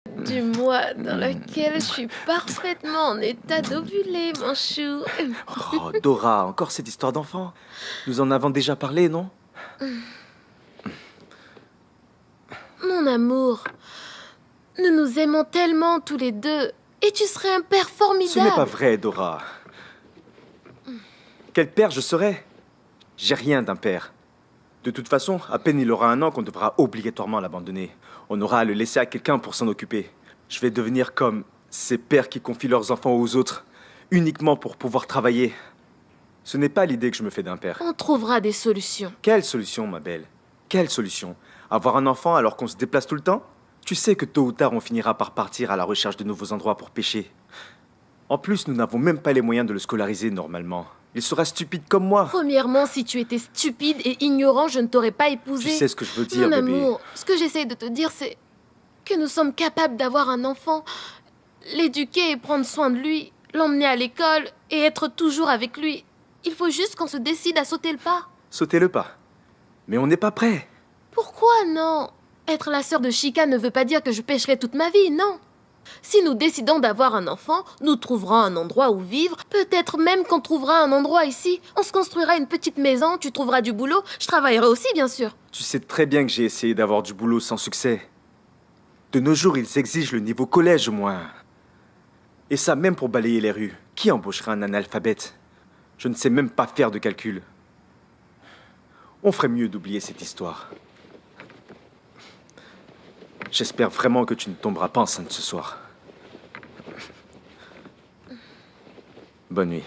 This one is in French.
Du mois dans lequel je suis parfaitement en état d'ovuler, mon chou. Oh, Dora, encore cette histoire d'enfant. Nous en avons déjà parlé, non? Mon amour, nous nous aimons tellement tous les deux. Et tu serais un père formidable. Ce n'est pas vrai, Dora. Quel père je serais? J'ai rien d'un père. De toute façon, à peine il aura 1 an qu'on devra obligatoirement l'abandonner. On aura à le laisser à quelqu'un pour s'en occuper. Je vais devenir comme ces pères qui confient leurs enfants aux autres, uniquement pour pouvoir travailler. Ce n'est pas l'idée que je me fais d'un père. On trouvera des solutions. Quelle solution, ma belle? Quelle solution? Avoir un enfant alors qu'on se déplace tout le temps? Tu sais que tôt ou tard, on finira par partir à la recherche de nouveaux endroits pour pêcher. En plus, nous n'avons même pas les moyens de le scolariser normalement. Il sera stupide comme moi. Premièrement, si tu étais stupide et ignorant, je ne t'aurais pas épousé. Tu sais ce que je veux dire, Mon bébé. amour, ce que j'essaie de te dire, c'est que nous sommes capables d'avoir un enfant, l'éduquer et prendre soin de lui, l'emmener à l'école et être toujours avec lui. Il faut juste qu'on se décide à sauter le pas. Sautez le pas. Mais on n'est pas prêt. Pourquoi non? Être la sœur de Chica ne veut pas dire que je pêcherai toute ma vie, non. Si nous décidons d'avoir un enfant, nous trouverons un endroit où vivre. Peut-être même qu'on trouvera un endroit ici. On se construira une petite maison, tu trouveras du boulot. Je travaillerai aussi, bien sûr. Tu sais très bien que j'ai essayé d'avoir du boulot sans succès. De nos jours, ils exigent le niveau collège au moins. Et ça même pour balayer les rues. Qui embauchera un analphabète? Je ne sais même pas faire de calcul. On ferait mieux d'oublier cette histoire. J'espère vraiment que tu ne tomberas pas enceinte ce soir. Bonne nuit.